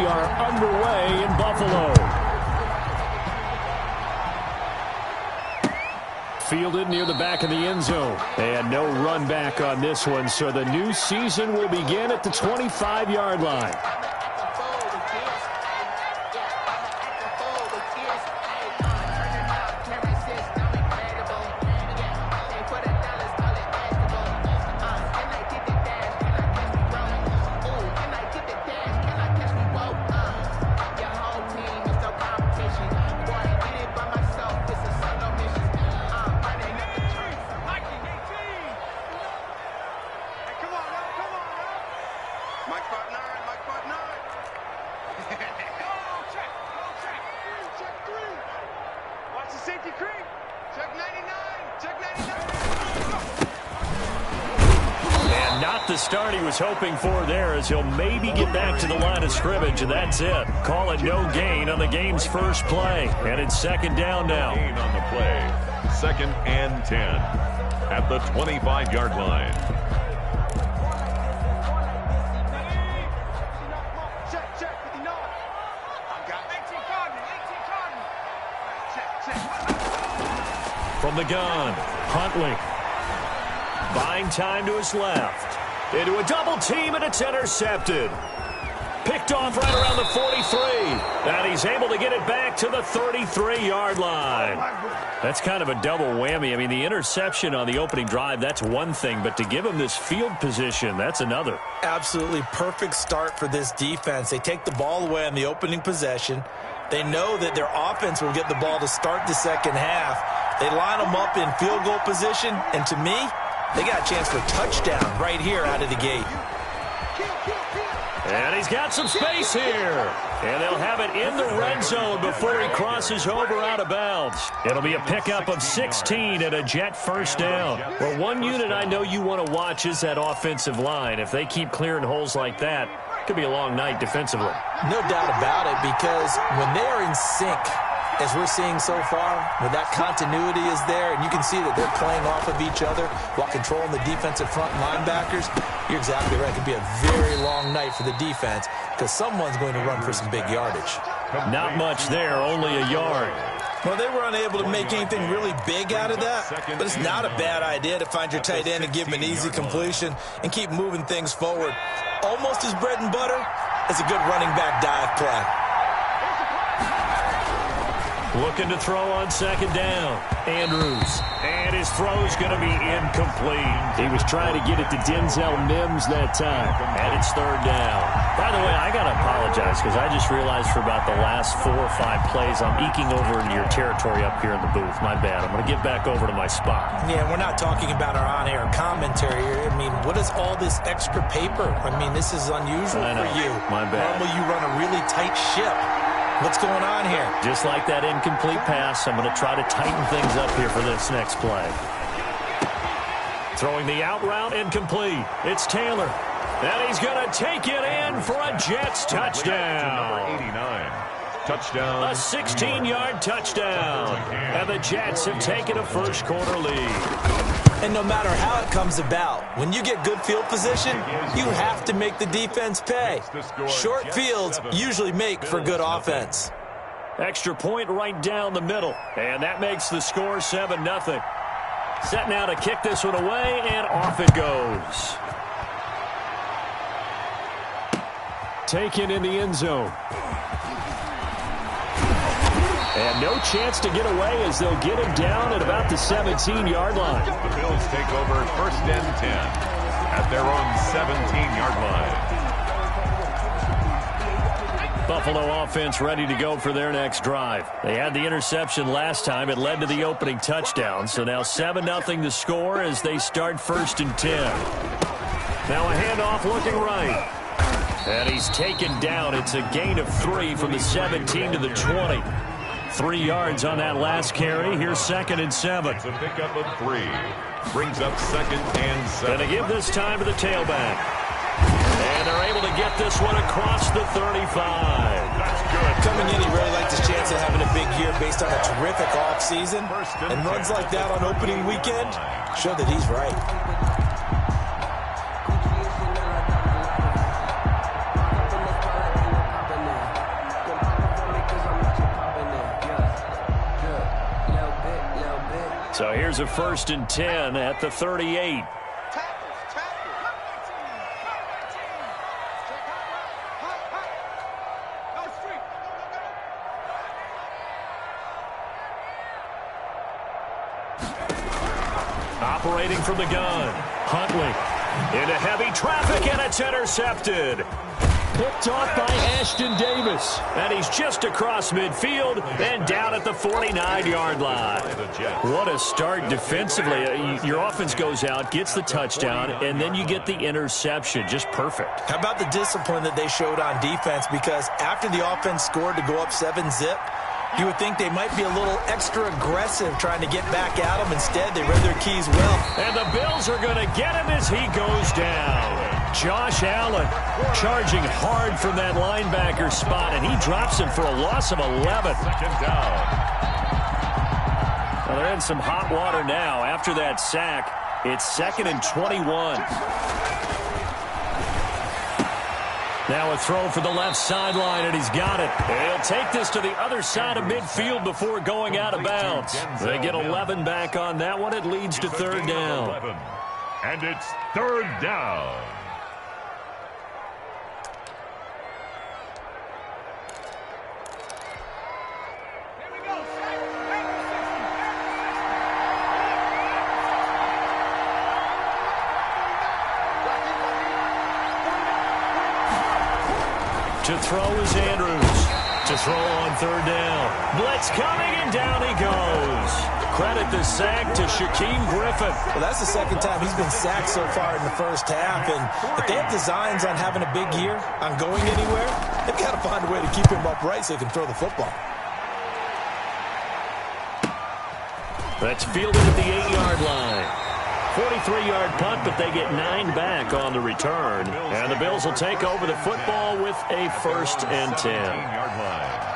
are underway in Buffalo. Fielded near the back of the end zone. And no run back on this one, so the new season will begin at the 25-yard line. The start he was hoping for there, as he'll maybe get back to the line of scrimmage, and that's it. Call it no gain on the game's first play, and it's second down now. Gain on the play, 2nd and 10 at the 25-yard line. From the gun, Huntley buying time to his left. Into a double team, and it's intercepted. Picked off right around the 43. And he's able to get it back to the 33-yard line. That's kind of a double whammy. I mean, the interception on the opening drive, that's one thing. But to give him this field position, that's another. Absolutely perfect start for this defense. They take the ball away on the opening possession. They know that their offense will get the ball to start the second half. They line them up in field goal position. And to me, they got a chance for a touchdown right here out of the gate. And he's got some space here. And they'll have it in the red zone before he crosses over out of bounds. It'll be a pickup of 16 and a Jet first down. Well, one unit I know you want to watch is that offensive line. If they keep clearing holes like that, it could be a long night defensively. No doubt about it, because when they are in sync, as we're seeing so far, when that continuity is there, and you can see that they're playing off of each other while controlling the defensive front linebackers, you're exactly right. It could be a very long night for the defense because someone's going to run for some big yardage. Not much there, only a yard. Well, they were unable to make anything really big out of that, but it's not a bad idea to find your tight end and give him an easy completion and keep moving things forward. Almost as bread and butter as a good running back dive play. Looking to throw on second down. Andrews. And his throw's going to be incomplete. He was trying to get it to Denzel Mims that time. And it's third down. By the way, I got to apologize because I just realized for about the last 4 or 5 plays, I'm eking over into your territory up here in the booth. My bad. I'm going to get back over to my spot. Yeah, we're not talking about our on-air commentary here. I mean, what is all this extra paper? I mean, this is unusual for you. My bad. Normally you run a really tight ship. What's going on here? Just like that incomplete pass, I'm going to try to tighten things up here for this next play. Throwing the out route, incomplete. It's Taylor. And he's going to take it in for a Jets touchdown. Number 89. Touchdown. A 16-yard touchdown. And the Jets have taken a first-quarter lead. And no matter how it comes about, when you get good field position, you have to make the defense pay. Short fields usually make for good offense. Extra point right down the middle. And that makes the score 7-0. Set now to kick this one away, and off it goes. Taken in the end zone. And no chance to get away as they'll get him down at about the 17-yard line. The Bills take over 1st and 10 at their own 17-yard line. Buffalo offense ready to go for their next drive. They had the interception last time. It led to the opening touchdown. So now 7-0 the score as they start 1st and 10. Now a handoff looking right. And he's taken down. It's a gain of 3 from the 17 to the 20. 3 yards on that last carry. Here's 2nd and 7. It's a pickup of 3. Brings up 2nd and 7. Going to give this time to the tailback. And they're able to get this one across the 35. That's good. Coming in, he really liked his chance of having a big year based on a terrific offseason. And runs like that on opening weekend show that he's right. here's a 1st and 10 at the 38. Operating from the gun, Huntley into heavy traffic, and it's intercepted. Picked off by Ashton Davis. And he's just across midfield and down at the 49-yard line. What a start defensively. Your offense goes out, gets the touchdown, and then you get the interception. Just perfect. How about the discipline that they showed on defense? Because after the offense scored to go up 7-zip, you would think they might be a little extra aggressive trying to get back at him. Instead, they read their keys well. And the Bills are going to get him as he goes down. Josh Allen charging hard from that linebacker spot, and he drops him for a loss of 11. Second down. Well, they're in some hot water now. After that sack, it's 2nd and 21. Now a throw for the left sideline, and he's got it. He'll take this to the other side of midfield before going out of bounds. They get 11 back on that one. It leads to 3rd down. And it's 3rd down. To throw is Andrews. To throw on 3rd down. Blitz coming, and down he goes. Credit the sack to Shaquem Griffin. Well, that's the 2nd time he's been sacked so far in the first half. And if they have designs on having a big year, on going anywhere, they've got to find a way to keep him upright so he can throw the football. That's fielded at the 8-yard line. 43-yard punt, but they get 9 back on the return. And the Bills will take over the football with a 1st and 10. 17-yard line.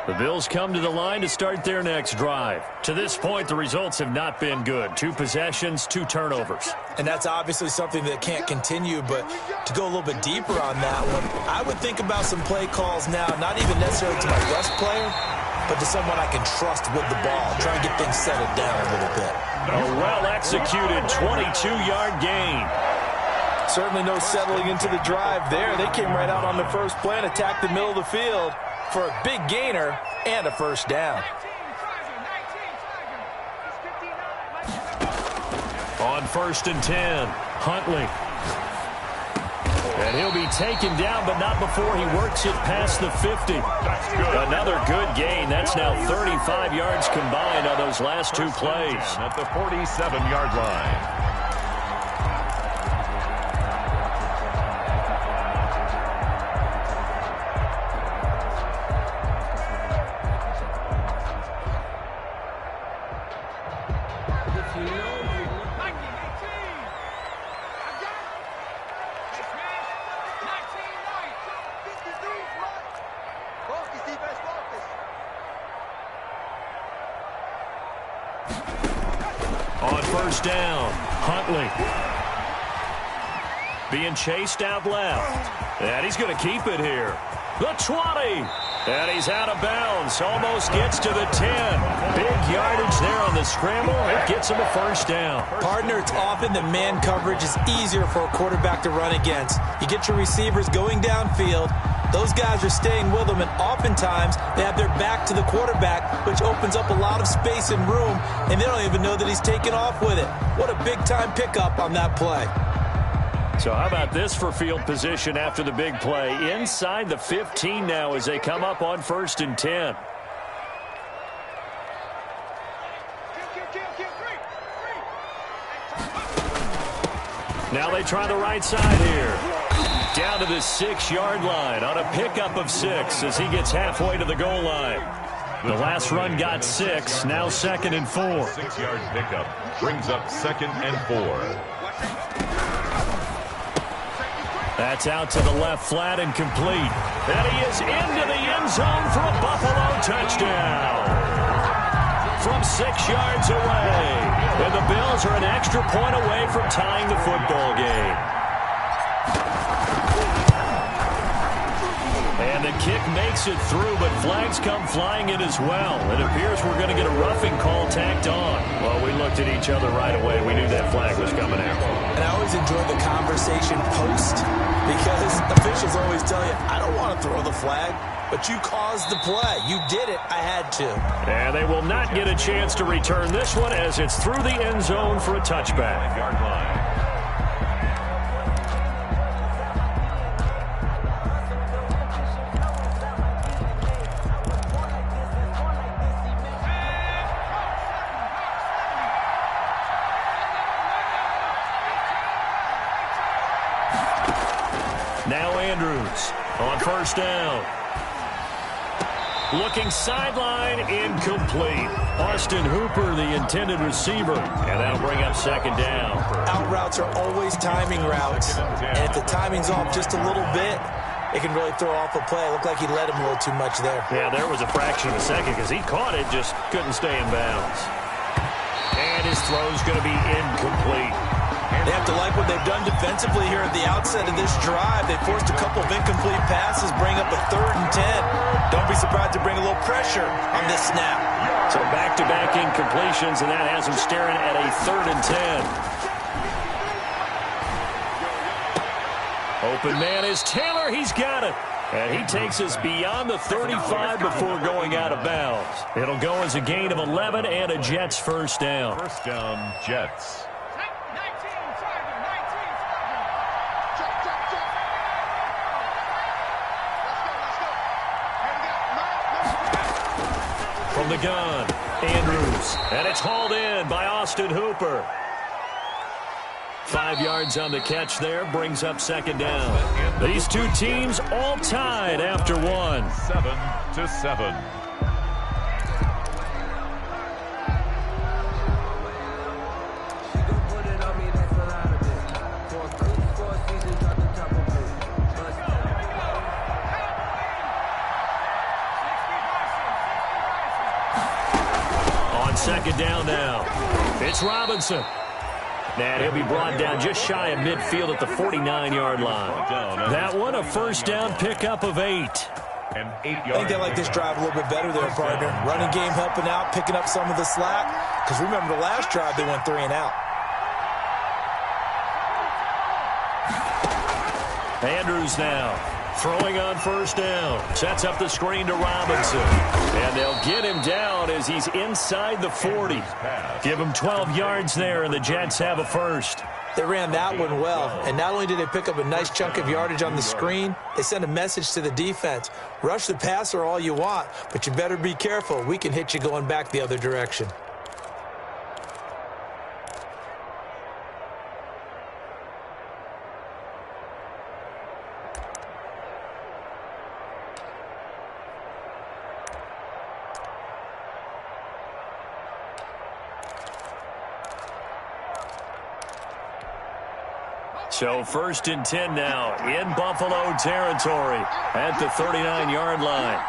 The Bills come to the line to start their next drive. To this point, the results have not been good. 2 possessions, 2 turnovers. And that's obviously something that can't continue, but to go a little bit deeper on that one, I would think about some play calls now, not even necessarily to my best player, but to someone I can trust with the ball. Try and get things settled down a little bit. A well-executed 22-yard gain. Certainly no settling into the drive there. They came right out on the first play and attacked the middle of the field for a big gainer and a 1st down. On 1st and 10, Huntley. And he'll be taken down, but not before he works it past the 50. Another good gain. That's now 35 yards combined on those last 2 plays. At the 47-yard line. On 1st down, Huntley. Being chased out left. And he's going to keep it here. The 20. And he's out of bounds. Almost gets to the 10. Big yardage there on the scramble. It gets him a 1st down. Partner, it's often that man coverage is easier for a quarterback to run against. You get your receivers going downfield. Those guys are staying with them, and oftentimes they have their back to the quarterback, which opens up a lot of space and room, and they don't even know that he's taken off with it. What a big-time pickup on that play. So how about this for field position after the big play? Inside the 15 now as they come up on 1st and 10. Now they try the right side here. Down to the 6-yard line on a pickup of 6 as he gets halfway to the goal line. The last run got 6, now 2nd and 4. 6-yard pickup brings up 2nd and 4. That's out to the left flat and complete. And he is into the end zone for a Buffalo touchdown. from 6 yards away. And the Bills are an extra point away from tying the football game. And the kick makes it through, but flags come flying in as well. It appears we're going to get a roughing call tacked on. Well, we looked at each other right away. We knew that flag was coming out. And I always enjoy the conversation post because officials always tell you, I don't want to throw the flag, but you caused the play. You did it. I had to. And they will not get a chance to return this one as it's through the end zone for a touchback. Yard line. Now Andrews on first down. Looking sideline, incomplete. Austin Hooper, the intended receiver, and that'll bring up second down. Out routes are always timing routes, and if the timing's off just a little bit, it can really throw off a play. It looked like he led him a little too much there. Yeah, there was a fraction of a second because he caught it, just couldn't stay in bounds. And his throw's going to be incomplete. They have to like what they've done defensively here at the outset of this drive. They forced a couple of incomplete passes, bring up a 3rd and 10. Don't be surprised to bring a little pressure on this snap. So back-to-back incompletions, and that has them staring at a 3rd and 10. Open man is Taylor. He's got it. And he takes us beyond the 35 before going out of bounds. It'll go as a gain of 11 and a Jets first down. First down, Jets. From the gun, Andrews. And it's hauled in by Austin Hooper. 5 yards on the catch there, brings up second down. These two teams all tied after one. 7-7. Second down now. It's Robinson. And he'll be brought down just shy of midfield at the 49-yard line. That one, a first down pickup of 8. And 8 yards. I think they like this drive a little bit better there, partner. Running game helping out, picking up some of the slack. Because remember the last drive, they went 3 and out. Andrews now. Throwing on first down. Sets up the screen to Robinson. And they'll get him down as he's inside the 40. Give him 12 yards there, and the Jets have a first. They ran that one well. And not only did they pick up a nice chunk of yardage on the screen, they sent a message to the defense. Rush the passer all you want, but you better be careful. We can hit you going back the other direction. So first and 10 now in Buffalo territory at the 39-yard line.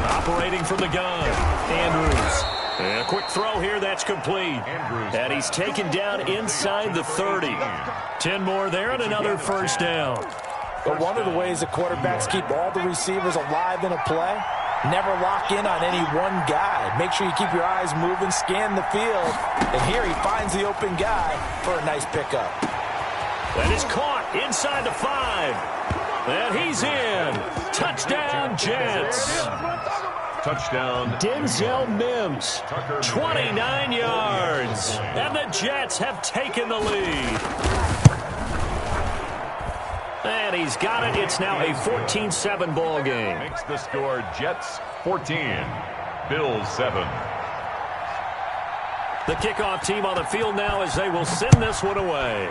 Operating from the gun, Andrews. And a quick throw here, that's complete. And he's taken down inside the 30. 10 more there and another first down. But one of the ways that quarterbacks keep all the receivers alive in a play, never lock in on any one guy. Make sure you keep your eyes moving, scan the field. And here he finds the open guy for a nice pickup. That is caught inside the 5. And he's in. Touchdown, Jets. Touchdown. Denzel Mims, 29 yards. And the Jets have taken the lead. And he's got it. It's now a 14-7 ball game. Makes the score Jets 14, Bills 7. The kickoff team on the field now as they will send this one away.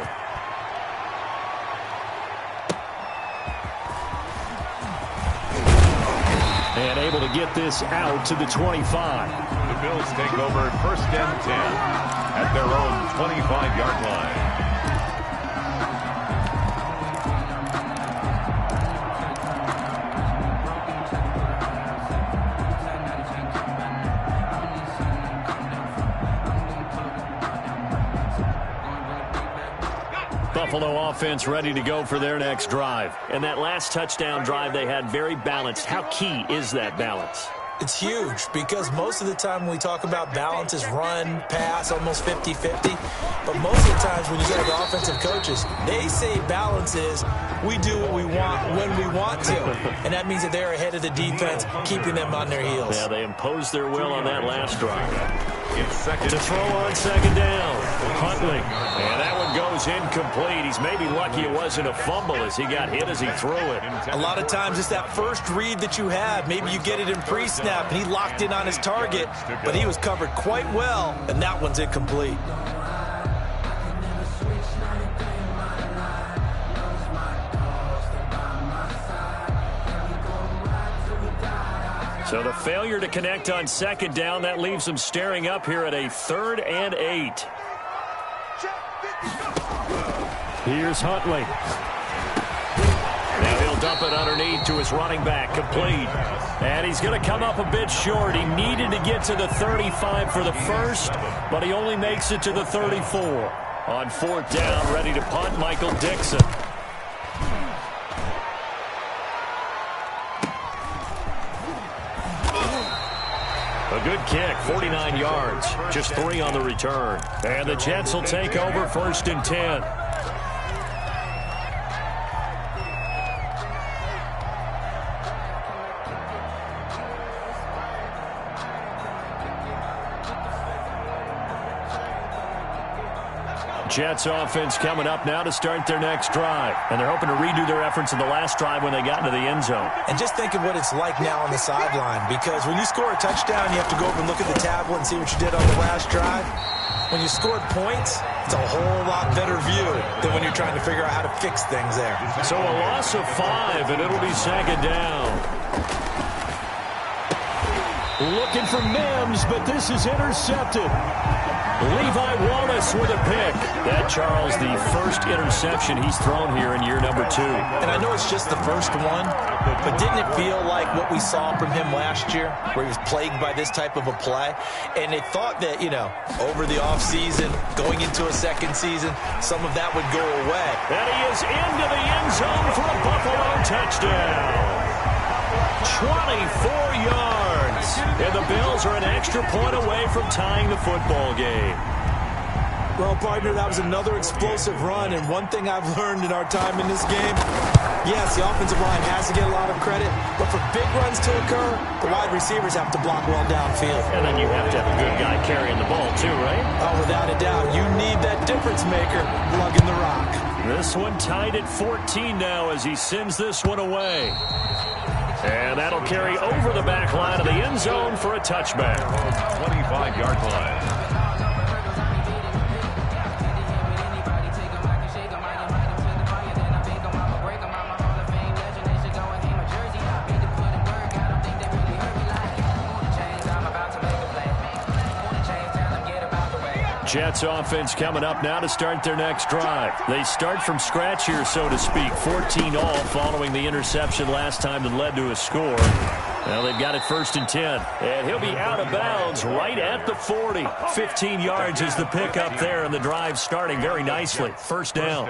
And able to get this out to the 25. The Bills take over first and 10 at their own 25-yard line. Buffalo offense ready to go for their next drive. And that last touchdown drive they had very balanced. How key is that balance? It's huge because most of the time when we talk about balance is run, pass, almost 50-50. But most of the times when you go to the offensive coaches, they say balance is we do what we want when we want to. And that means that they're ahead of the defense, keeping them on their heels. Yeah, they imposed their will on that last drive. It's second. To throw on second down. Huntley. And that one goes incomplete. He's maybe lucky it wasn't a fumble as he got hit as he threw it. A lot of times it's that first read that you have. Maybe you get it in pre-snap, and he locked in on his target, but he was covered quite well, and that one's incomplete. So the failure to connect on second down, that leaves them staring up here at a 3rd and 8. Here's Huntley. Now he'll dump it underneath to his running back, complete. And he's going to come up a bit short. He needed to get to the 35 for the first, but he only makes it to the 34. On 4th down, ready to punt, Michael Dixon. A good kick, 49 yards, just 3 on the return. And the Jets will take over 1st and 10. Jets offense coming up now to start their next drive. And they're hoping to redo their efforts in the last drive when they got into the end zone. And just think of what it's like now on the sideline, because when you score a touchdown, you have to go over and look at the tablet and see what you did on the last drive. When you scored points, it's a whole lot better view than when you're trying to figure out how to fix things there. So a loss of 5, and it'll be second down. Looking for Mims, but this is intercepted. Levi Wallace with a pick. That, Charles, the first interception he's thrown here in year number 2. And I know it's just the first one, but didn't it feel like what we saw from him last year, where he was plagued by this type of a play? And they thought that, over the offseason, going into a second season, some of that would go away. And he is into the end zone for a Buffalo touchdown. 24 yards. And the Bills are an extra point away from tying the football game. Well, partner, that was another explosive run, and one thing I've learned in our time in this game, yes, the offensive line has to get a lot of credit, but for big runs to occur, the wide receivers have to block well downfield. And then you have to have a good guy carrying the ball too, right? Oh, without a doubt. You need that difference maker lugging the rock. This one tied at 14 now as he sends this one away. And that'll carry over the back line of the end zone for a touchback. 25-yard line. Jets offense coming up now to start their next drive. They start from scratch here, so to speak. 14 all following the interception last time that led to a score. Now they've got it 1st and 10. And he'll be out of bounds right at the 40. 15 yards is the pickup there, and the drive starting very nicely. 1st down.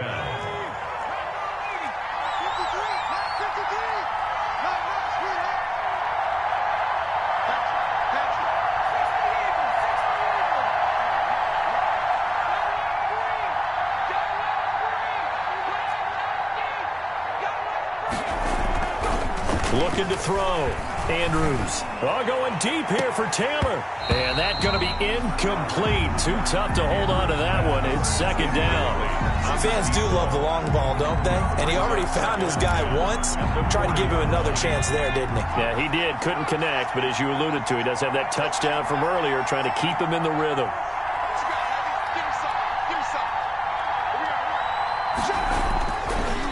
Looking to throw. Andrews. Going deep here for Taylor. And that's going to be incomplete. Too tough to hold on to that one. It's 2nd down. Fans do love the long ball, don't they? And he already found his guy once. Tried to give him another chance there, didn't he? Yeah, he did. Couldn't connect. But as you alluded to, he does have that touchdown from earlier, trying to keep him in the rhythm.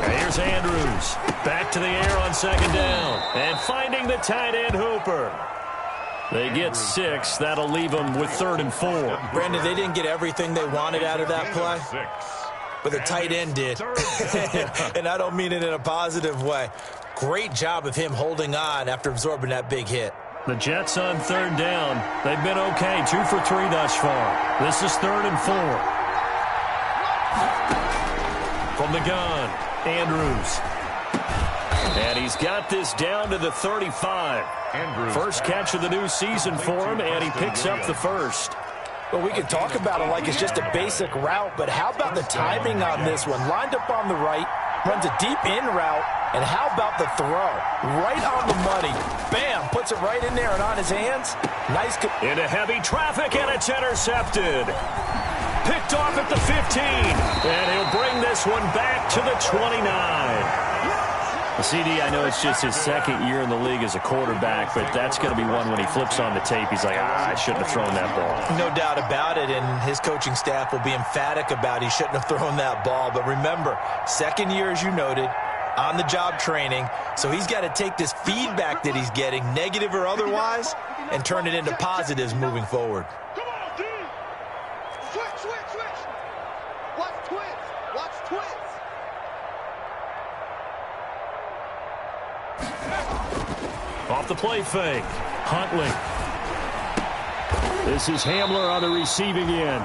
Here's Andrews. Back to the air on 2nd down. And finding the tight end Hooper. They get 6. That'll leave them with 3rd and 4. Brandon, they didn't get everything they wanted out of that play, but the tight end did. And I don't mean it in a positive way. Great job of him holding on after absorbing that big hit. The Jets on 3rd down. They've been okay. 2 for 3 thus far. This is 3rd and 4. From the gun, Andrews. And he's got this down to the 35. First catch of the new season for him, and he picks up the first. Well, we can talk about it like it's just a basic route, but how about the timing on this one? Lined up on the right, runs a deep in route, and how about the throw? Right on the money. Bam, puts it right in there and on his hands. Nice. Into heavy traffic, and it's intercepted. Picked off at the 15, and he'll bring this one back to the 29. CD, I know it's just his second year in the league as a quarterback, but that's going to be one when he flips on the tape. He's like, I shouldn't have thrown that ball. No doubt about it, and his coaching staff will be emphatic about he shouldn't have thrown that ball. But remember, second year, as you noted, on-the-job training, so he's got to take this feedback that he's getting, negative or otherwise, and turn it into positives moving forward. Come on, dude! Switch! Watch twins! Off the play fake, Huntley. This is Hamler on the receiving end.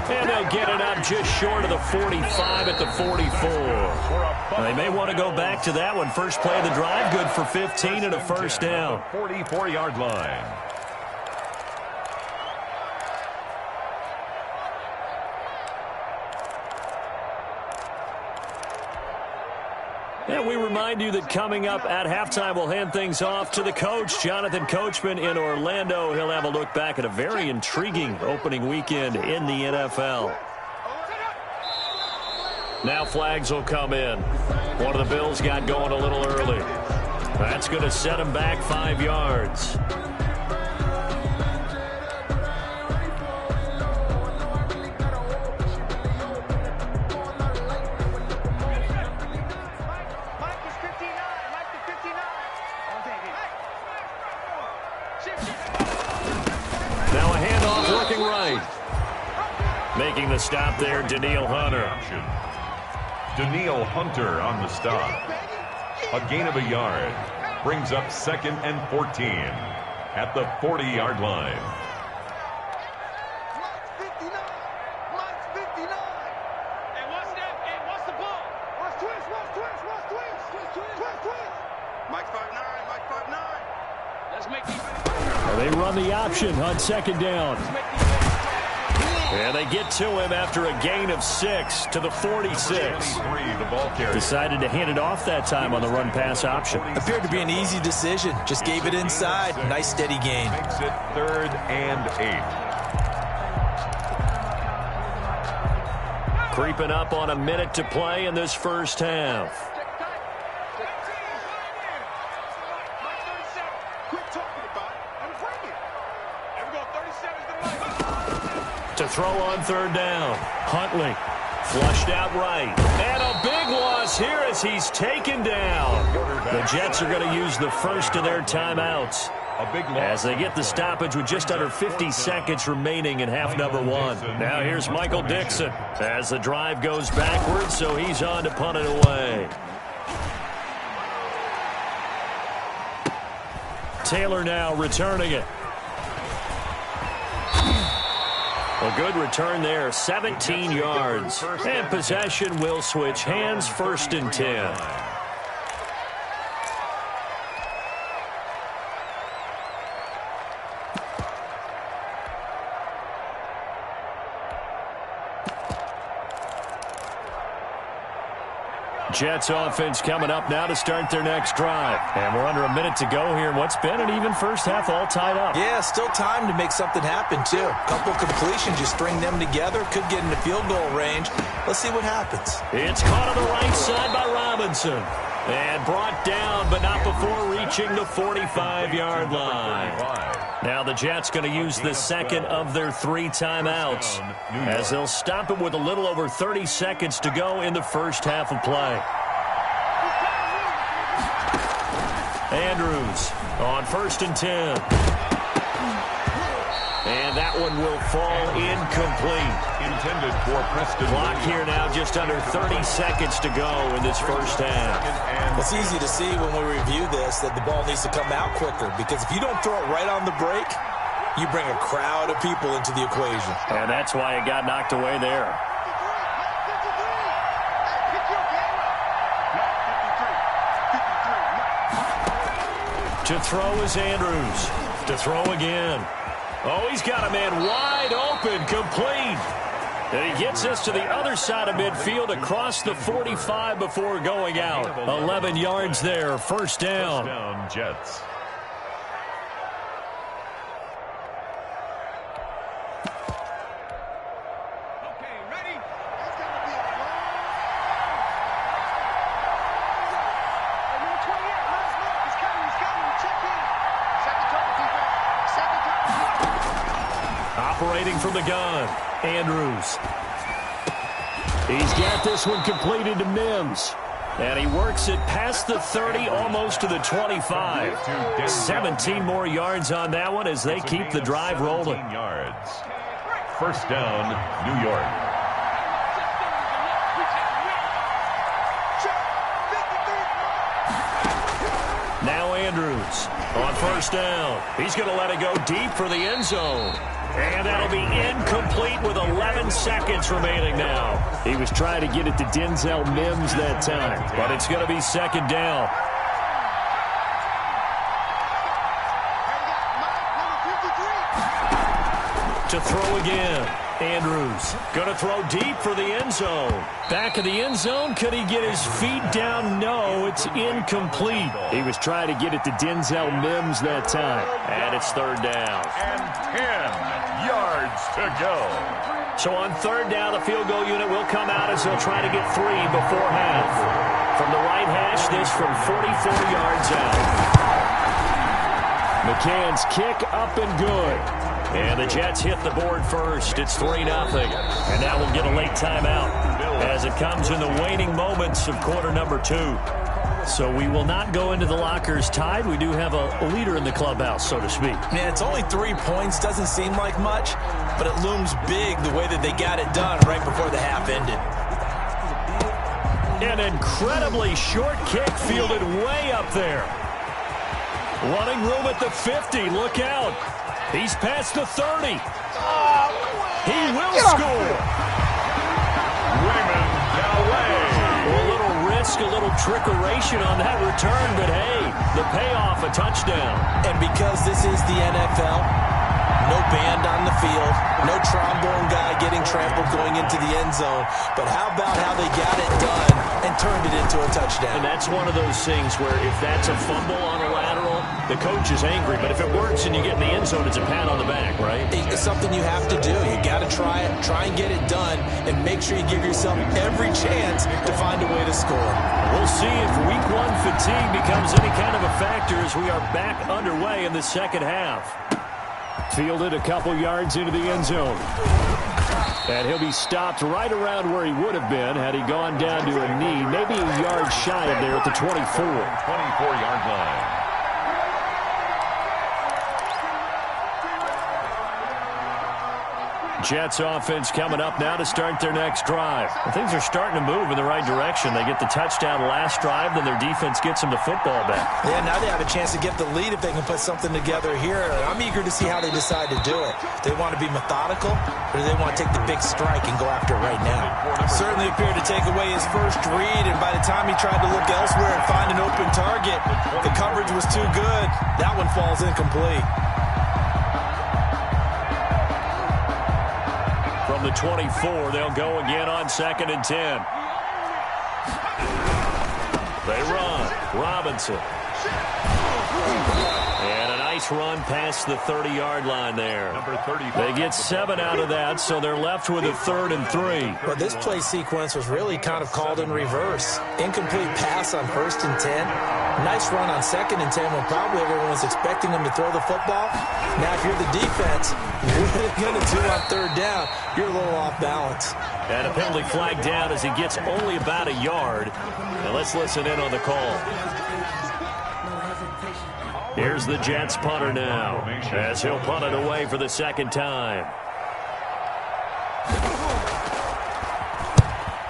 And they'll get it up just short of the 45 at the 44. Now, they may want to go back to that one. First play of the drive, good for 15 and a first down. 44-yard line. And we remind you that coming up at halftime, we'll hand things off to the coach, Jonathan Coachman in Orlando. He'll have a look back at a very intriguing opening weekend in the NFL. Now flags will come in. One of the Bills got going a little early. That's going to set him back 5 yards. Now a handoff working right. Making the stop there, Danielle Hunter. Danielle Hunter on the stop. A gain of a yard. Brings up 2nd and 14 at the 40-yard line. Mike's 59. Hey, what's that? Hey, what's the ball? What's twins? Mike's 5'9". Let's make these. They run the option on second down. And they get to him after a gain of 6 to the 46. The ball carrier Decided to hand it off that time on the run-pass option. Appeared to be an easy decision. Just gave it inside. Nice, steady gain. makes it 3rd and 8. Creeping up on a minute to play in this first half. To throw on third down. Huntley flushed out right. And a big loss here as he's taken down. The Jets are going to use the first of their timeouts as they get the stoppage with just under 50 seconds remaining in half number 1. Now here's Michael Dixon as the drive goes backwards, so he's on to punt it away. Taylor now returning it. A good return there, 17 yards. And possession will switch hands, 1st and 10. Jets offense coming up now to start their next drive. And we're under a minute to go here in what's been an even first half, all tied up. Yeah, still time to make something happen, too. Couple completions, you string them together, could get into field goal range. Let's see what happens. It's caught on the right side by Robinson. And brought down, but not before reaching the 45-yard line. Now the Jets going to use the second of their 3 timeouts as they'll stop it with a little over 30 seconds to go in the first half of play. Andrews on 1st and 10. And that one will fall incomplete. Intended for Preston. Clock here now, just under 30 seconds to go in this first half. It's easy to see when we review this that the ball needs to come out quicker, because if you don't throw it right on the break, you bring a crowd of people into the equation. And that's why it got knocked away there. To throw is Andrews. To throw again. Oh, he's got a man wide open, complete. And he gets us to the other side of midfield across the 45 before going out. 11 yards there, first down. First down, Jets. Okay, ready? Number 28, last look. He's coming. Check in. Second total, defense. Second total. Operating from the gun, Andrews. He's got this one completed to Mims. And he works it past the 30, almost to the 25. 17 more yards on that one as they keep the drive rolling. Yards. First down, New York. Now Andrews on first down. He's going to let it go deep for the end zone. And that'll be incomplete with 11 seconds remaining now. He was trying to get it to Denzel Mims that time, but it's going to be second down. To throw again, Andrews going to throw deep for the end zone. Back of the end zone, could he get his feet down? No, it's incomplete. He was trying to get it to Denzel Mims that time, and it's third down. And 10 yards to go. So on third down, the field goal unit will come out as they'll try to get 3 before half. From the right hash, this from 44 yards out. McCann's kick up and good. And the Jets hit the board first. It's 3-0. And now we'll get a late timeout as it comes in the waning moments of quarter number 2. So we will not go into the lockers tied. We do have a leader in the clubhouse, so to speak. Yeah, it's only 3 points. Doesn't seem like much, but it looms big the way that they got it done right before the half ended. An incredibly short kick fielded way up there. Running room at the 50. Look out. He's past the 30. He will score. Raymond Galloway. A little risk, a little trickeration on that return, but hey, the payoff, a touchdown. And because this is the NFL, no band on the field, no trombone guy getting trampled going into the end zone. But how about how they got it done and turned it into a touchdown? And that's one of those things where if that's a fumble on a lateral, the coach is angry. But if it works and you get in the end zone, it's a pat on the back, right? It's something you have to do. You got to try it, try and get it done, and make sure you give yourself every chance to find a way to score. We'll see if week 1 fatigue becomes any kind of a factor as we are back underway in the second half. Fielded a couple yards into the end zone. And he'll be stopped right around where he would have been had he gone down to a knee, maybe a yard shy of there at the 24. 24-yard line. Jets offense coming up now to start their next drive. And things are starting to move in the right direction. They get the touchdown last drive, then their defense gets them the football back. Yeah, now they have a chance to get the lead if they can put something together here. I'm eager to see how they decide to do it. Do they want to be methodical, or do they want to take the big strike and go after it right now? Certainly appeared to take away his first read, and by the time he tried to look elsewhere and find an open target, the coverage was too good. That one falls incomplete. From the 24, they'll go again on 2nd and 10. They run. Robinson. And a nice run past the 30-yard line there. Number 30. They get 7 out of that, so they're left with a 3rd and 3. Well, this play sequence was really kind of called in reverse. Incomplete pass on 1st and 10. Nice run on 2nd and 10 when probably everyone was expecting them to throw the football. Now, if you're the defense, what are you going to do on 3rd down? You're a little off balance. And a penalty flag down as he gets only about a yard. Now let's listen in on the call. Here's the Jets punter now as he'll punt it away for the second time.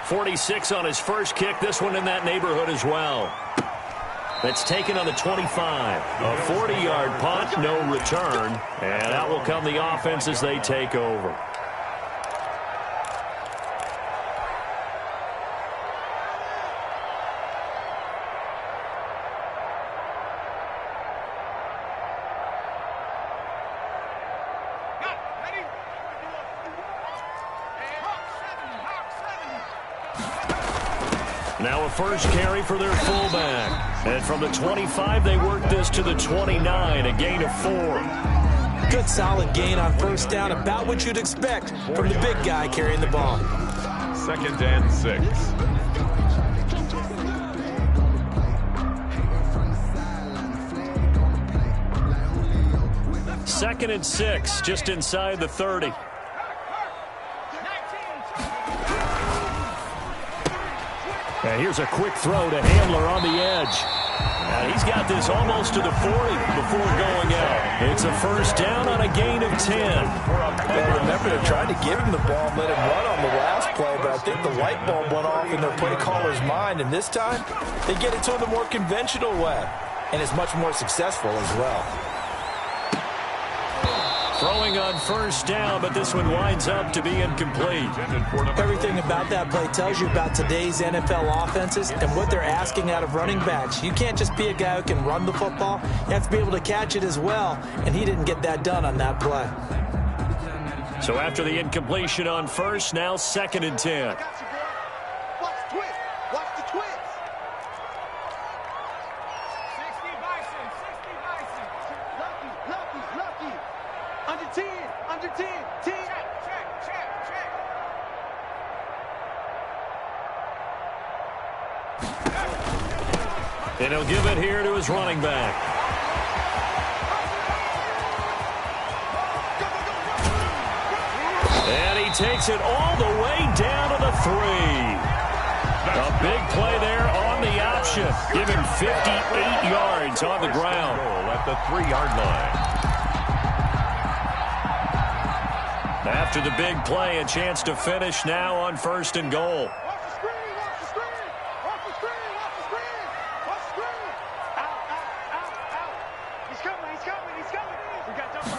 46 on his first kick. This one in that neighborhood as well. That's taken on the 25. A 40-yard punt, no return. And out will come the offense as they take over. Now a first carry for their fullback. And from the 25, they work this to the 29, a gain of 4. Good solid gain on first down, about what you'd expect from the big guy carrying the ball. 2nd and 6. Second and 6, just inside the 30. And here's a quick throw to Handler on the edge. And he's got this almost to the 40 before going out. It's a first down on a gain of 10. Well, remember, they tried to give him the ball and let him run on the last play, but I think the light bulb went off in their play caller's mind, and this time they get it to him the more conventional way, and it's much more successful as well. Throwing on first down, but this one winds up to be incomplete. Everything about that play tells you about today's NFL offenses and what they're asking out of running backs. You can't just be a guy who can run the football. You have to be able to catch it as well, and he didn't get that done on that play. So after the incompletion on first, now 2nd and 10. Watch the twist. Watch the twist. 60 Bison. 60 Bison. Lucky. Under 10. 10. Check. And he'll give it here to his running back. And he takes it all the way down to the 3. A big play there on the option. Give him 58 yards on the ground. At the 3-yard line. After the big play, a chance to finish now on 1st and goal. Watch the screen. Out. He's coming. We got double.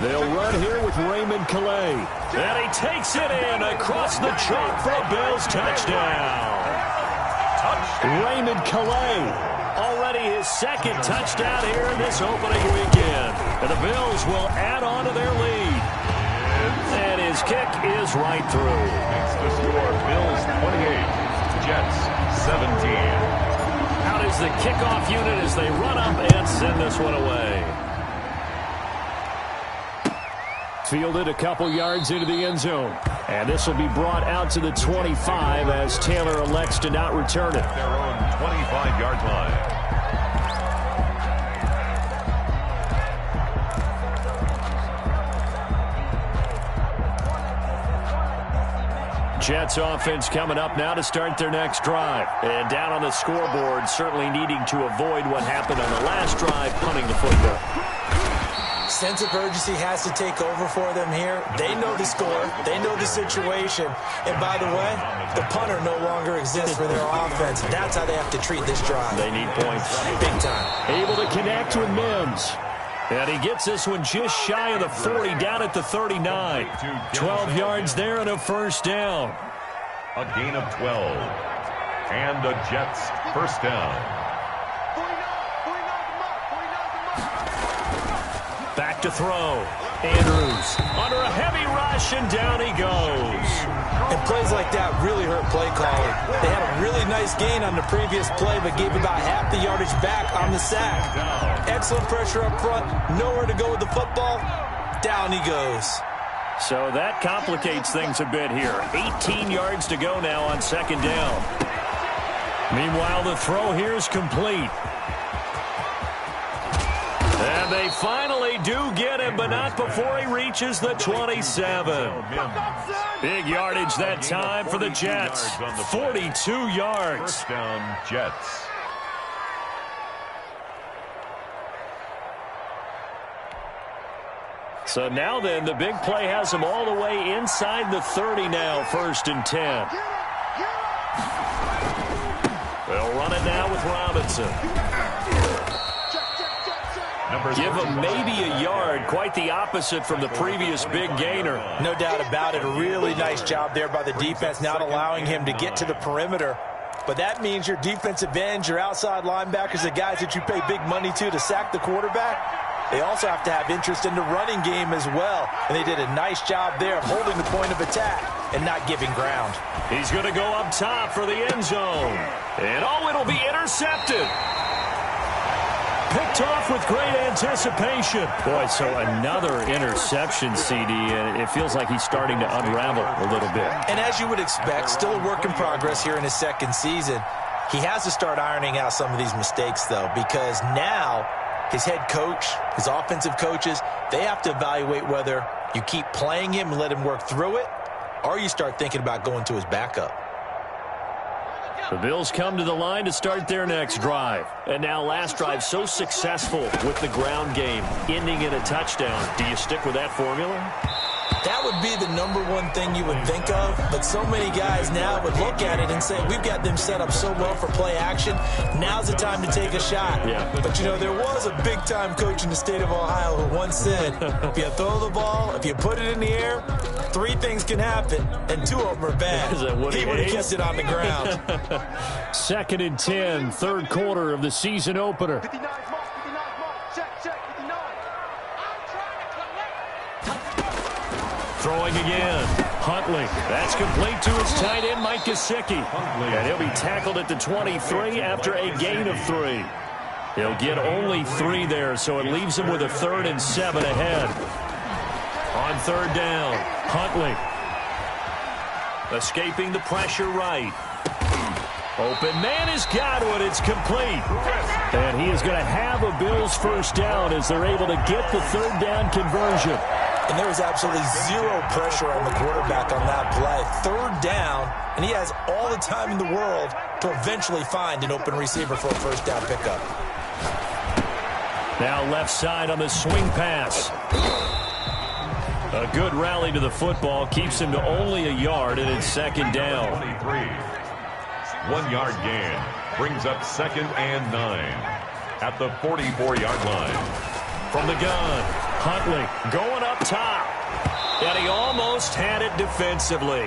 They'll run here with Raymond Calais. And he takes it in across the chalk for a Bills touchdown. Raymond Calais. Already his 2nd touchdown here in this opening weekend. And the Bills will add on to their lead. And his kick is right through. Makes the score Bills 28, Jets 17. Out is the kickoff unit as they run up and send this one away. Fielded a couple yards into the end zone. And this will be brought out to the 25 as Taylor elects to not return it. Their own 25-yard line. Jets offense coming up now to start their next drive. And down on the scoreboard, certainly needing to avoid what happened on the last drive, punting the football. Sense of urgency has to take over for them here. They know the score. They know the situation. And by the way, the punter no longer exists for their offense. That's how they have to treat this drive. They need points. Big time. Able to connect with Mims. And he gets this one just shy of the 40, down at the 39. 12 yards there and a first down. A gain of 12. And the Jets first down. Back to throw. Andrews under a heavy rush, and down he goes. And plays like that really hurt play calling. They had a really nice gain on the previous play, but gave about half the yardage back on the sack. Excellent pressure up front. Nowhere to go with the football. Down he goes. So that complicates things a bit here. 18 yards to go now on 2nd down. Meanwhile, the throw here is complete. And they finally do get him, but not before he reaches the 27. Big yardage that time for the Jets. 42 yards. First down, Jets. So now then, the big play has him all the way inside the 30 now, 1st and 10. They'll run it now with Robinson. Give him maybe a yard, quite the opposite from the previous big gainer. No doubt about it. A really nice job there by the defense, not allowing him to get to the perimeter. But that means your defensive ends, your outside linebackers, the guys that you pay big money to sack the quarterback, they also have to have interest in the running game as well. And they did a nice job there of holding the point of attack. and not giving ground. He's going to go up top for the end zone. And it'll be intercepted. Picked off with great anticipation. Boy, so another interception, CD, and it feels like he's starting to unravel a little bit. And as you would expect, still a work in progress here in his second season. He has to start ironing out some of these mistakes, though, because now his head coach, his offensive coaches, they have to evaluate whether you keep playing him and let him work through it, or you start thinking about going to his backup. The Bills come to the line to start their next drive. And now last drive so successful with the ground game, ending in a touchdown. Do you stick with that formula? That would be the number one thing you would think of, but so many guys now would look at it and say, we've got them set up so well for play action, now's the time to take a shot. Yeah. But, you know, there was a big-time coach in the state of Ohio who once said, if you throw the ball, if you put it in the air, 3 things can happen, and 2 of them are bad. He would have kept it on the ground. 2nd and 10, third quarter of the season opener. 59 mark, 59 mark, check, 59. I'm trying to collect. Throwing again. Huntley. That's complete to his tight end, Mike Gesicki. And he'll be tackled at the 23 after a gain of 3. He'll get only 3 there, so it leaves him with a 3rd and 7 ahead. On 3rd down, Huntley. Escaping the pressure right. Open man has got it. It's complete. And he is going to have a Bills first down as they're able to get the 3rd down conversion. And there was absolutely 0 pressure on the quarterback on that play. 3rd down, and he has all the time in the world to eventually find an open receiver for a first down pickup. Now left side on the swing pass. A good rally to the football keeps him to only a yard, and it's 2nd down. 23. 1-yard gain brings up 2nd and 9 at the 44-yard line. From the gun, Huntley going up top. And he almost had it defensively.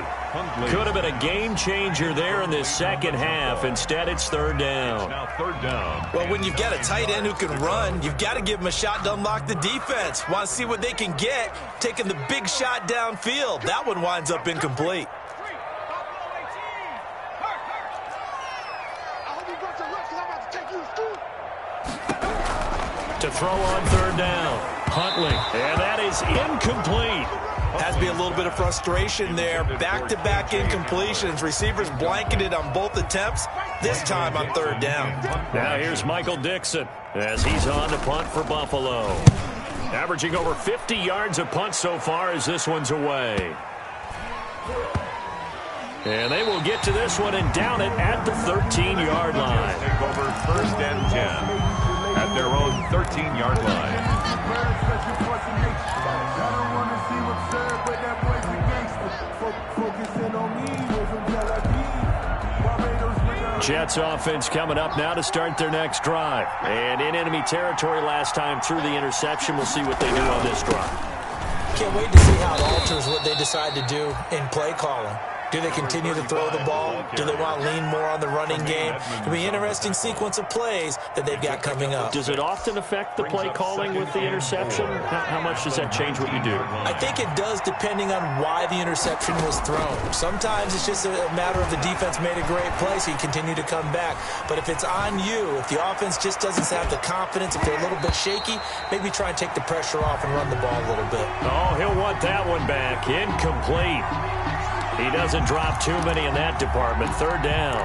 Could have been a game changer there in this second half. Instead, it's 3rd down. Now 3rd down. Well, when you've got a tight end who can run, you've got to give him a shot to unlock the defense. Want to see what they can get, taking the big shot downfield. That one winds up incomplete. To throw on 3rd down, Huntley. And that is incomplete. Has to be a little bit of frustration there. Back-to-back incompletions. Receivers blanketed on both attempts, this time on 3rd down. Now here's Michael Dixon as he's on to punt for Buffalo. Averaging over 50 yards a punt so far as this one's away. And they will get to this one and down it at the 13-yard line. Take over 1st and 10 at their own 13-yard line. Jets offense coming up now to start their next drive. And in enemy territory last time through the interception. We'll see what they do on this drive. Can't wait to see how it alters what they decide to do in play calling. Do they continue to throw the ball? Do they want to lean more on the running game? It'll be an interesting sequence of plays that they've got coming up. Does it often affect the play calling with the interception? How much does that change what you do? I think it does, depending on why the interception was thrown. Sometimes it's just a matter of the defense made a great play, so you continue to come back. But if it's on you, if the offense just doesn't have the confidence, if they're a little bit shaky, maybe try and take the pressure off and run the ball a little bit. Oh, he'll want that one back. Incomplete. He doesn't drop too many in that department. 3rd down.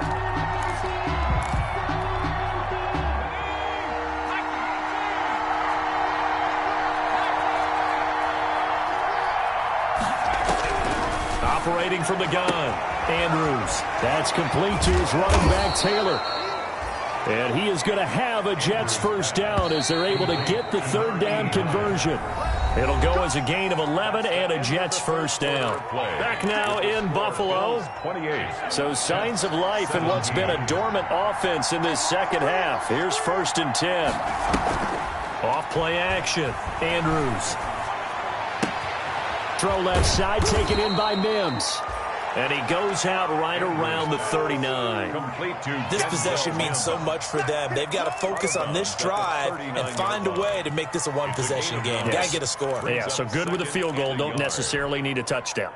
Operating from the gun, Andrews. That's complete to his running back, Taylor. And he is going to have a Jets first down as they're able to get the 3rd down conversion. It'll go as a gain of 11 and a Jets first down. Back now in Buffalo. 28. So signs of life in what's been a dormant offense in this second half. Here's 1st and 10. Off play action. Andrews. Throw left side taken in by Mims. And he goes out right around the 39. This possession means so much for them. They've got to focus on this drive and find a way to make this a one-possession game. Yes. Got to get a score. Yeah, so good with a field goal. Don't necessarily need a touchdown.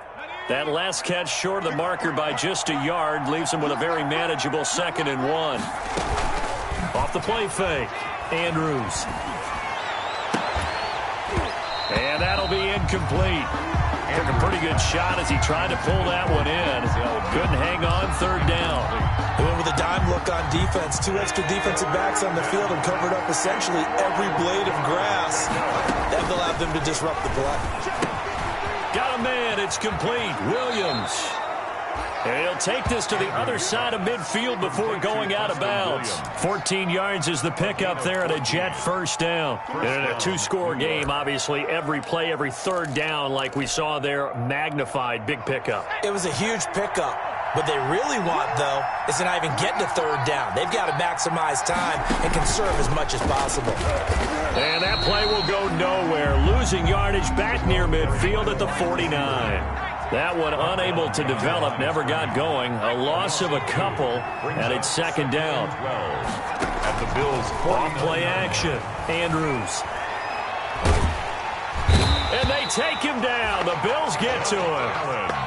That last catch short of the marker by just a yard leaves him with a very manageable 2nd and 1. Off the play fake, Andrews. And that'll be incomplete. Took a pretty good shot as he tried to pull that one in. Couldn't hang on 3rd down. They went with a dime look on defense. 2 extra defensive backs on the field and covered up essentially every blade of grass. That allowed them to disrupt the play. Got a man. It's complete. Williams. And he'll take this to the other side of midfield before going out of bounds. 14 yards is the pickup there at a Jet 1st down. And in a 2-score game, obviously, every play, every 3rd down, like we saw there, magnified. Big pickup. It was a huge pickup. What they really want, though, is to not even get to 3rd down. They've got to maximize time and conserve as much as possible. And that play will go nowhere. Losing yardage back near midfield at the 49. That one unable to develop, never got going. A loss of a couple, and it's 2nd down. At the Bills' off play action. Andrews. And they take him down. The Bills get to him.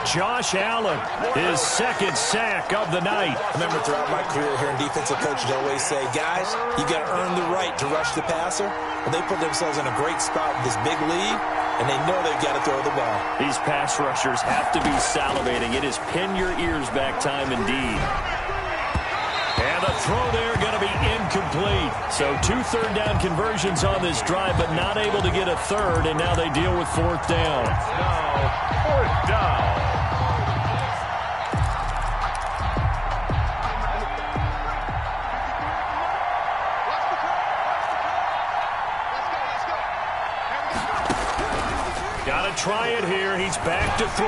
Josh Allen, his 2nd sack of the night. I remember throughout my career here in defensive coaches always say, guys, you got to earn the right to rush the passer. Well, they put themselves in a great spot with this big lead, and they know they've got to throw the ball. These pass rushers have to be salivating. It is pin your ears back time indeed. And the throw there going to be incomplete. So 2 third-down conversions on this drive, but not able to get a 3rd, and now they deal with 4th down. Now, 4th down. Try it here. He's back to throw.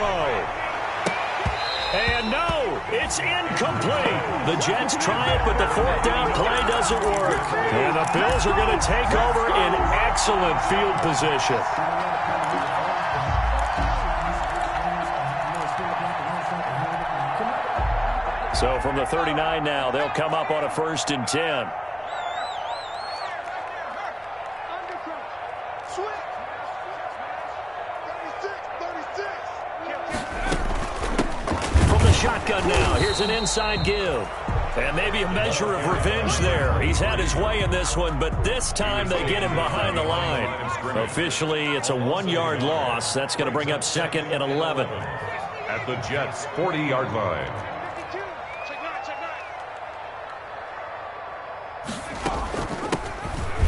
And no, it's incomplete. The Jets try it, but the 4th down play doesn't work. And the Bills are going to take over in excellent field position. So from the 39 now, they'll come up on a 1st and 10. Shotgun now. Here's an inside give. And maybe a measure of revenge there. He's had his way in this one, but this time they get him behind the line. Officially, it's a 1-yard loss. That's going to bring up 2nd and 11. At the Jets' 40-yard line.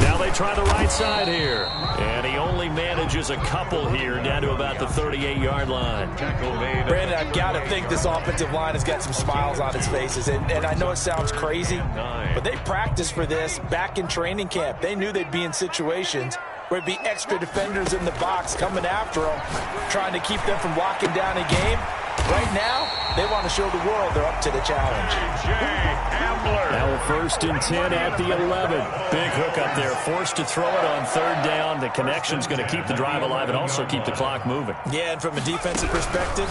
Now they try the right side here. And he only manages a couple here down to about the 38-yard line. Brandon, I've got to think this offensive line has got some smiles on its faces. And I know it sounds crazy, but they practiced for this back in training camp. They knew they'd be in situations where it'd be extra defenders in the box coming after them, trying to keep them from locking down a game. Right now, they want to show the world they're up to the challenge. Now a 1st and 10 at the 11. Big hook up there. Forced to throw it on 3rd down. The connection's going to keep the drive alive and also keep the clock moving. Yeah, and from a defensive perspective,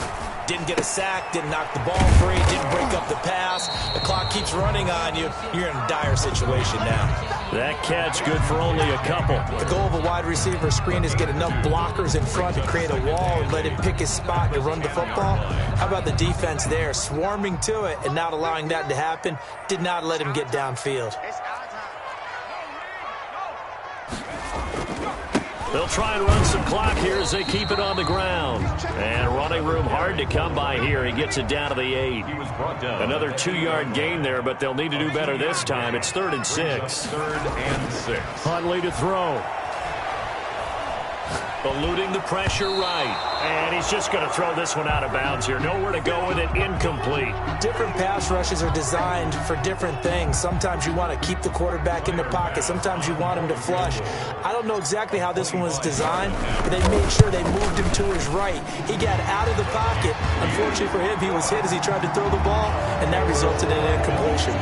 didn't get a sack, didn't knock the ball free, didn't break up the pass. The clock keeps running on you. You're in a dire situation now. That catch good for only a couple. The goal of a wide receiver screen is get enough blockers in front to create a wall and let him pick his spot to run the football. How about the defense there, swarming to it and not allowing that to happen? Did not let him get downfield. They'll try and run some clock here as they keep it on the ground. And running room hard to come by here. He gets it down to the 8. Another 2-yard gain there, but they'll need to do better this time. It's 3rd and 6. 3rd and 6. Huntley to throw. Eluding the pressure right. And he's just going to throw this one out of bounds here. Nowhere to go with it. Incomplete. Different pass rushes are designed for different things. Sometimes you want to keep the quarterback in the pocket. Sometimes you want him to flush. I don't know exactly how this one was designed, but they made sure they moved him to his right. He got out of the pocket. Unfortunately for him, he was hit as he tried to throw the ball, and that resulted in an incompletion.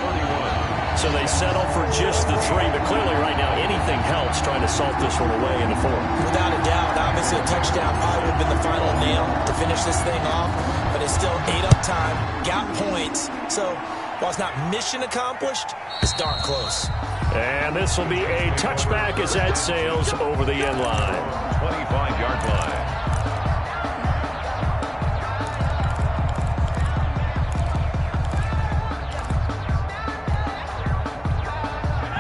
So they settle for just the 3, but clearly right now anything helps trying to salt this one away in the 4th. Without a doubt, obviously a touchdown probably would have been the final nail to finish this thing off, but it's still ate up time, got points. So while it's not mission accomplished, it's darn close. And this will be a touchback as that sails over the end line. 25-yard line.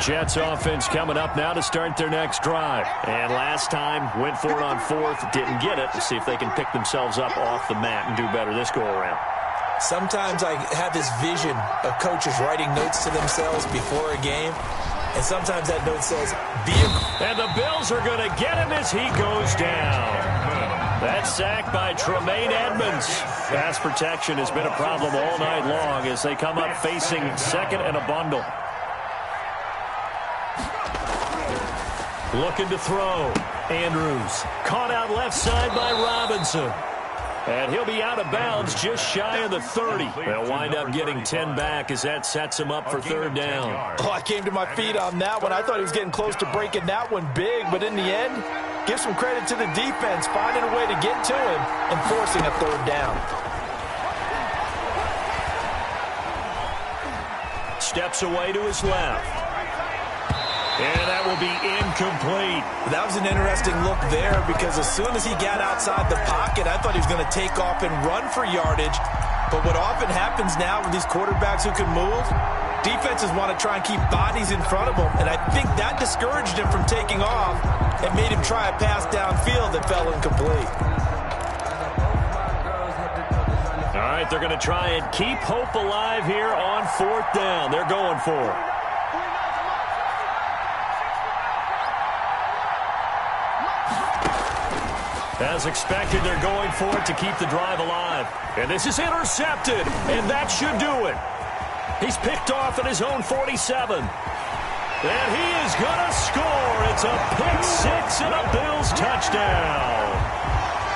Jets offense coming up now to start their next drive. And last time, went for it on fourth, didn't get it. Let's see if they can pick themselves up off the mat and do better this go-around. Sometimes I have this vision of coaches writing notes to themselves before a game, and sometimes that note says, and the Bills are going to get him as he goes down. That sack by Tremaine Edmonds. Pass protection has been a problem all night long as they come up facing second and a bundle. Looking to throw. Andrews caught out left side by Robinson. And he'll be out of bounds just shy of the 30. They'll wind up getting 10 back as that sets him up for third down. Oh, I came to my feet on that one. I thought he was getting close to breaking that one big, but in the end, give some credit to the defense, finding a way to get to him and forcing a third down. Steps away to his left. And that will be incomplete. That was an interesting look there because as soon as he got outside the pocket, I thought he was going to take off and run for yardage. But what often happens now with these quarterbacks who can move, defenses want to try and keep bodies in front of them. And I think that discouraged him from taking off and made him try a pass downfield that fell incomplete. All right, they're going to try and keep hope alive here on fourth down. They're going for it. As expected, they're going for it to keep the drive alive. And this is intercepted, and that should do it. He's picked off at his own 47. And he is going to score. It's a pick six and a Bills touchdown.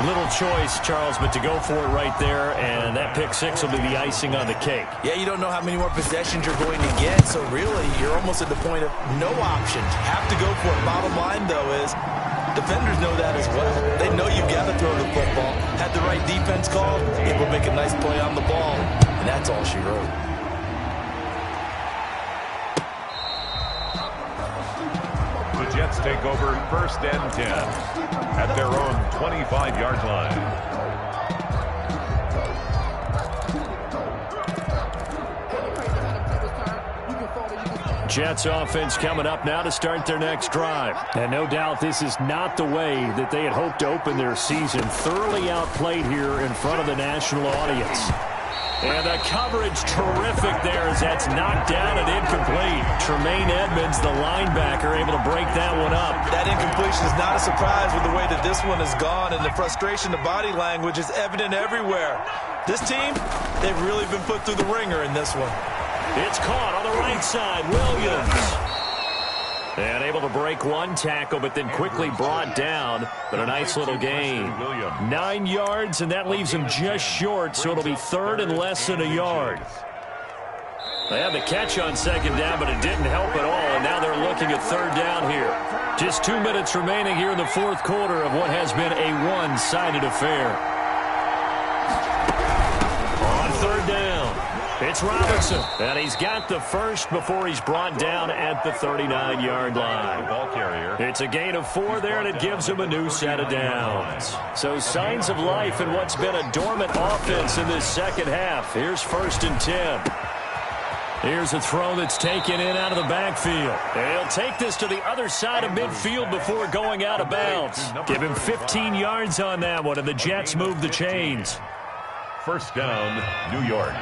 Little choice, Charles, but to go for it right there, and that pick six will be the icing on the cake. Yeah, you don't know how many more possessions you're going to get, so really you're almost at the point of no options. Have to go for it. Bottom line, though, is defenders know that as well. They know you've got to throw the football. Had the right defense called, able to make a nice play on the ball, and that's all she wrote. The Jets take over first and 10 at their own 25-yard line. Jets offense coming up now to start their next drive. And no doubt this is not the way that they had hoped to open their season. Thoroughly outplayed here in front of the national audience. And the coverage terrific there as that's knocked down and incomplete. Tremaine Edmonds, the linebacker, able to break that one up. That incompletion is not a surprise with the way that this one has gone, and the frustration, the body language is evident everywhere. This team, they've really been put through the ringer in this one. It's caught on the right side. Williams. And able to break one tackle, but then quickly brought down. But a nice little gain. 9 yards, and that leaves him just short, so it'll be third and less than a yard. They had the catch on second down, but it didn't help at all, and now they're looking at third down here. Just 2 minutes remaining here in the fourth quarter of what has been a one-sided affair. On third down. It's Robinson, and he's got the first before he's brought down at the 39-yard line. Ball carrier. It's a gain of 4 there, and it gives him a new set of downs. So signs of life in what's been a dormant offense in this second half. Here's first and 10. Here's a throw that's taken in out of the backfield. And he'll take this to the other side of midfield before going out of bounds. Give him 15 yards on that one, and the Jets move the chains. First down, New York.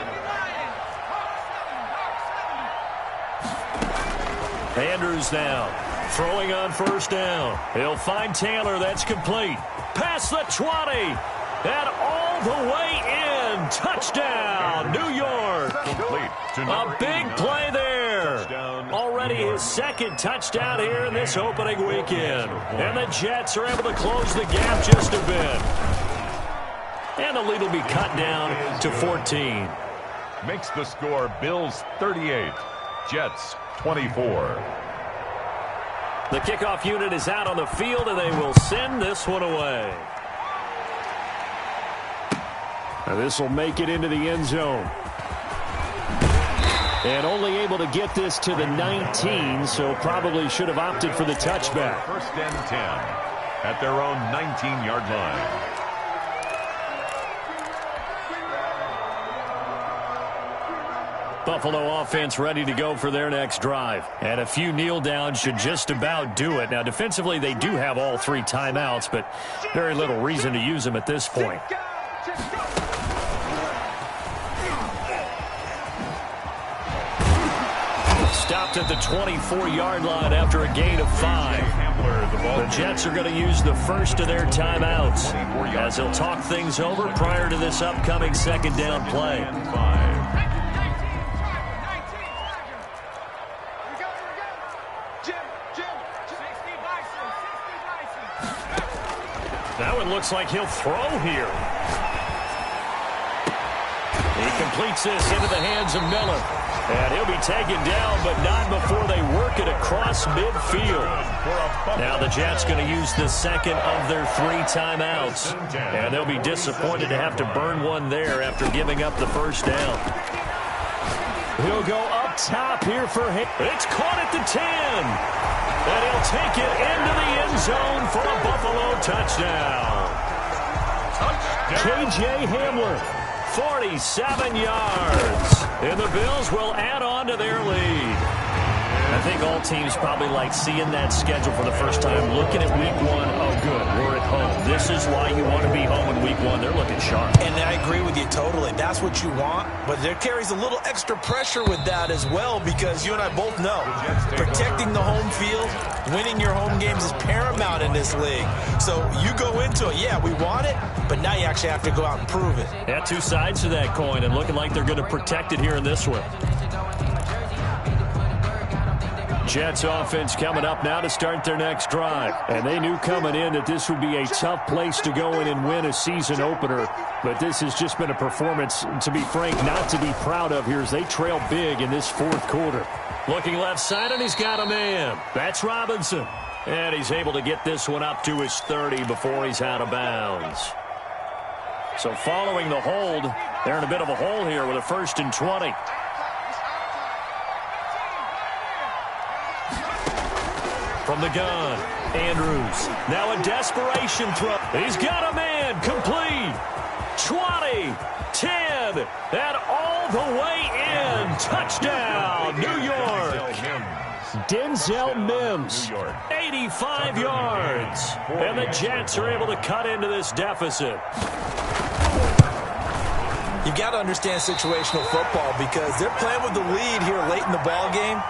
Andrews now throwing on first down. He'll find Taylor. That's complete. Past the 20. And all the way in. Touchdown, New York. A big play there. Already his second touchdown here in this opening weekend. And the Jets are able to close the gap just a bit. And the lead will be cut down to 14. Makes the score Bills 38, Jets 24. The kickoff unit is out on the field, and they will send this one away. Now this will make it into the end zone. And only able to get this to the 19, so probably should have opted for the touchback. First and 10 at their own 19-yard line. Buffalo offense ready to go for their next drive. And a few kneel downs should just about do it. Now, defensively, they do have all 3 timeouts, but very little reason to use them at this point. Stopped at the 24-yard line after a gain of 5. The Jets are going to use the first of their timeouts as they'll talk things over prior to this upcoming second down play. Now it looks like he'll throw here. He completes this into the hands of Miller. And he'll be taken down, but not before they work it across midfield. Now the Jets going to use the second of their 3 timeouts. And they'll be disappointed to have to burn one there after giving up the first down. He'll go up top here for him. It's caught at the 10. And he'll take it into the end zone for a Buffalo touchdown. K.J. Hamler, 47 yards. And the Bills will add on to their lead. I think all teams probably like seeing that schedule for the first time, looking at week 1. Oh, good, we're at home. This is why you want to be home in week 1. They're looking sharp. And I agree with you totally. That's what you want. But there carries a little extra pressure with that as well, because you and I both know protecting the home field, winning your home games is paramount in this league. So you go into it, yeah, we want it, but now you actually have to go out and prove it. Yeah, 2 sides to that coin, and looking like they're going to protect it here in this one. Jets offense coming up now to start their next drive. And they knew coming in that this would be a tough place to go in and win a season opener. But this has just been a performance, to be frank, not to be proud of here as they trail big in this 4th quarter. Looking left side, and he's got a man. That's Robinson. And he's able to get this one up to his 30 before he's out of bounds. So following the hold, they're in a bit of a hole here with a 1st and 20. From the gun, Andrews. Now a desperation throw. He's got a man. Complete. 20, 10, and all the way in. Touchdown, New York. Denzel Mims, 85 yards. And the Jets are able to cut into this deficit. You've got to understand situational football because they're playing with the lead here late in the ball game.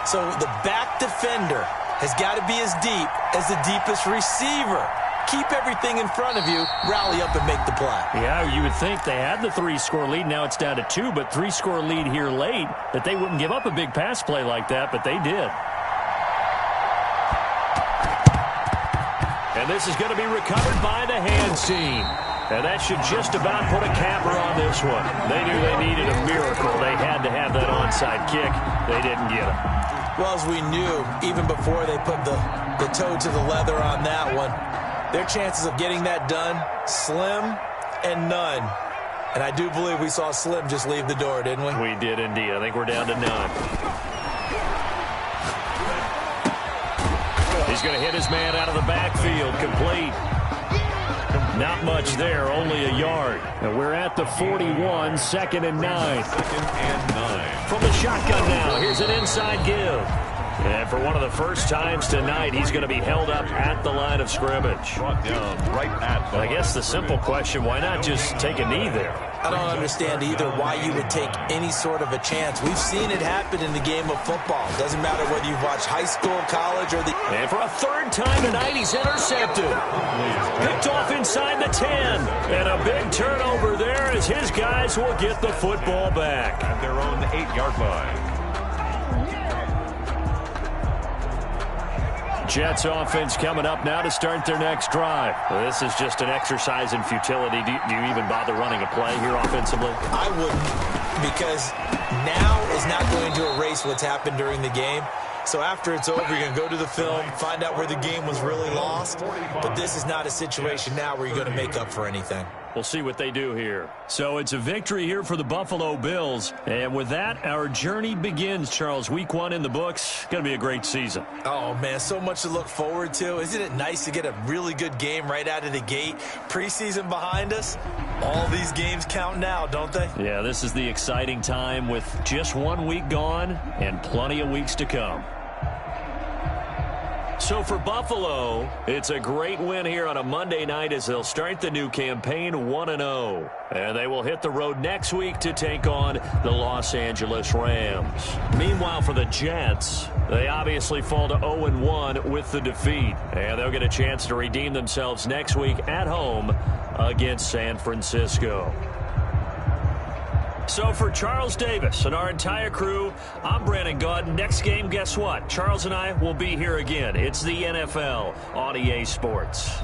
So the back defender has got to be as deep as the deepest receiver. Keep everything in front of you, rally up and make the play. Yeah, you would think they had the 3-score lead. Now it's down to 2, but 3-score lead here late, that they wouldn't give up a big pass play like that, but they did. And this is going to be recovered by the hands team. And that should just about put a capper on this one. They knew they needed a miracle. They had to have that onside kick. They didn't get it. Well, as we knew, even before they put the toe to the leather on that one, their chances of getting that done, slim and none. And I do believe we saw Slim just leave the door, didn't we? We did indeed. I think we're down to none. He's going to hit his man out of the backfield. Complete. Not much there, only a yard. And we're at the 41, 2nd and 9. From the shotgun now, here's an inside give. And for one of the first times tonight, he's going to be held up at the line of scrimmage. I guess the simple question, why not just take a knee there? I don't understand either why you would take any sort of a chance. We've seen it happen in the game of football. Doesn't matter whether you've watched high school, college, or the... And for a 3rd time tonight, he's intercepted. Picked off inside the 10. And a big turnover there as his guys will get the football back. At their own 8-yard line. Jets offense coming up now to start their next drive. Well, this is just an exercise in futility. Do you even bother running a play here offensively? I wouldn't, because now is not going to erase what's happened during the game. So after it's over, you're going to go to the film, find out where the game was really lost. But this is not a situation now where you're going to make up for anything. We'll see what they do here. So it's a victory here for the Buffalo Bills. And with that, our journey begins, Charles. Week 1 in the books. Going to be a great season. Oh, man, so much to look forward to. Isn't it nice to get a really good game right out of the gate? Preseason behind us. All these games count now, don't they? Yeah, this is the exciting time with just 1 week gone and plenty of weeks to come. So for Buffalo, it's a great win here on a Monday night as they'll start the new campaign 1-0. And they will hit the road next week to take on the Los Angeles Rams. Meanwhile, for the Jets, they obviously fall to 0-1 with the defeat. And they'll get a chance to redeem themselves next week at home against San Francisco. So for Charles Davis and our entire crew, I'm Brandon Gaud. Next game, guess what? Charles and I will be here again. It's the NFL on EA Sports.